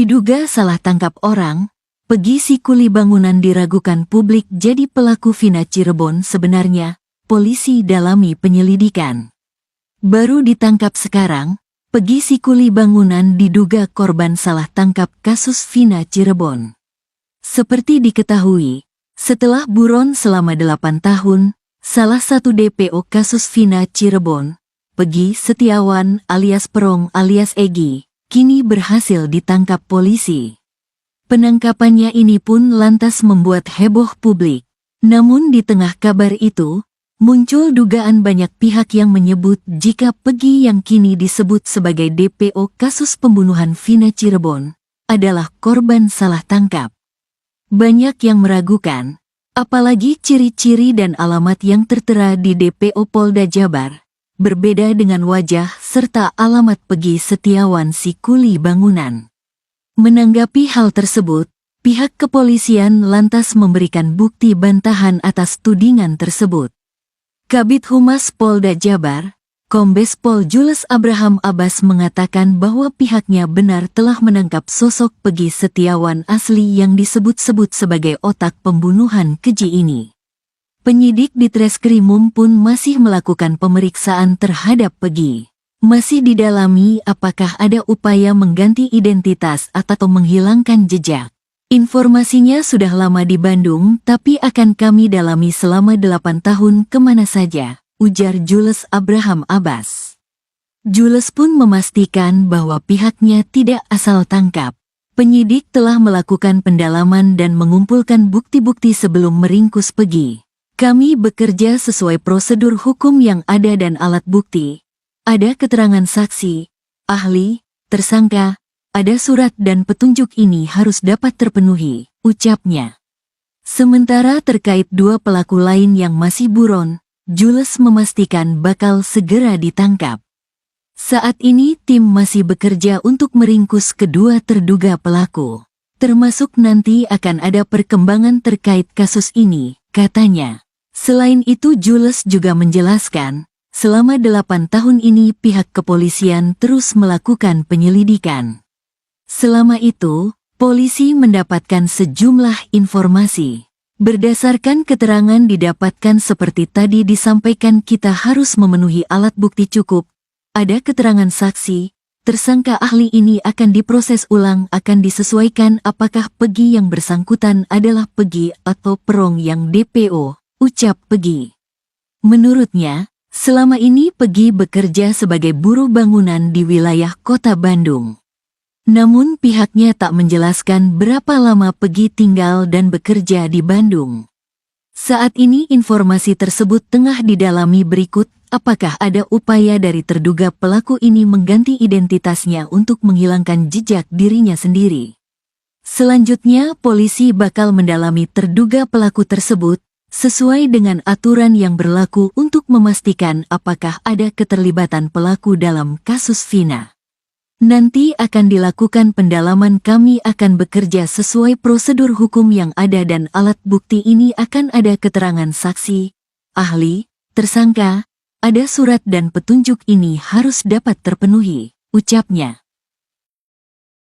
Diduga salah tangkap orang, Peggy si kuli bangunan diragukan publik jadi pelaku Vina Cirebon. Sebenarnya, polisi dalami penyelidikan. Baru ditangkap sekarang, Peggy si kuli bangunan diduga korban salah tangkap kasus Vina Cirebon. Seperti diketahui, setelah buron selama 8 tahun, salah satu DPO kasus Vina Cirebon, Peggy Setiawan alias Perong alias Egy, kini berhasil ditangkap polisi. Penangkapannya ini pun lantas membuat heboh publik. Namun di tengah kabar itu, muncul dugaan banyak pihak yang menyebut jika Peggy yang kini disebut sebagai DPO kasus pembunuhan Vina Cirebon adalah korban salah tangkap. Banyak yang meragukan, apalagi ciri-ciri dan alamat yang tertera di DPO Polda Jabar berbeda dengan wajah serta alamat Peggy Setiawan si kuli bangunan. Menanggapi hal tersebut, pihak kepolisian lantas memberikan bukti bantahan atas tudingan tersebut. Kabid Humas Polda Jabar, Kombes Pol Jules Abraham Abbas mengatakan bahwa pihaknya benar telah menangkap sosok Peggy Setiawan asli yang disebut-sebut sebagai otak pembunuhan keji ini. Penyidik di Treskrimum pun masih melakukan pemeriksaan terhadap Peggy. Masih didalami apakah ada upaya mengganti identitas atau menghilangkan jejak. Informasinya sudah lama di Bandung tapi akan kami dalami selama 8 tahun kemana saja, ujar Jules Abraham Abbas. Jules pun memastikan bahwa pihaknya tidak asal tangkap. Penyidik telah melakukan pendalaman dan mengumpulkan bukti-bukti sebelum meringkus Peggy. Kami bekerja sesuai prosedur hukum yang ada dan alat bukti. Ada keterangan saksi, ahli, tersangka, ada surat dan petunjuk ini harus dapat terpenuhi, ucapnya. Sementara terkait 2 pelaku lain yang masih buron, Jules memastikan bakal segera ditangkap. Saat ini tim masih bekerja untuk meringkus kedua terduga pelaku. Termasuk nanti akan ada perkembangan terkait kasus ini, katanya. Selain itu Jules juga menjelaskan, selama 8 tahun ini pihak kepolisian terus melakukan penyelidikan. Selama itu, polisi mendapatkan sejumlah informasi. Berdasarkan keterangan didapatkan seperti tadi disampaikan kita harus memenuhi alat bukti cukup. Ada keterangan saksi, tersangka ahli ini akan diproses ulang akan disesuaikan apakah Peggy yang bersangkutan adalah Peggy atau Perong yang DPO. Ucap Peggy. Menurutnya, selama ini Peggy bekerja sebagai buruh bangunan di wilayah kota Bandung. Namun pihaknya tak menjelaskan berapa lama Peggy tinggal dan bekerja di Bandung. Saat ini informasi tersebut tengah didalami berikut, apakah ada upaya dari terduga pelaku ini mengganti identitasnya untuk menghilangkan jejak dirinya sendiri. Selanjutnya polisi bakal mendalami terduga pelaku tersebut, sesuai dengan aturan yang berlaku untuk memastikan apakah ada keterlibatan pelaku dalam kasus Vina. Nanti akan dilakukan pendalaman kami akan bekerja sesuai prosedur hukum yang ada dan alat bukti ini akan ada keterangan saksi, ahli, tersangka, ada surat dan petunjuk ini harus dapat terpenuhi, ucapnya.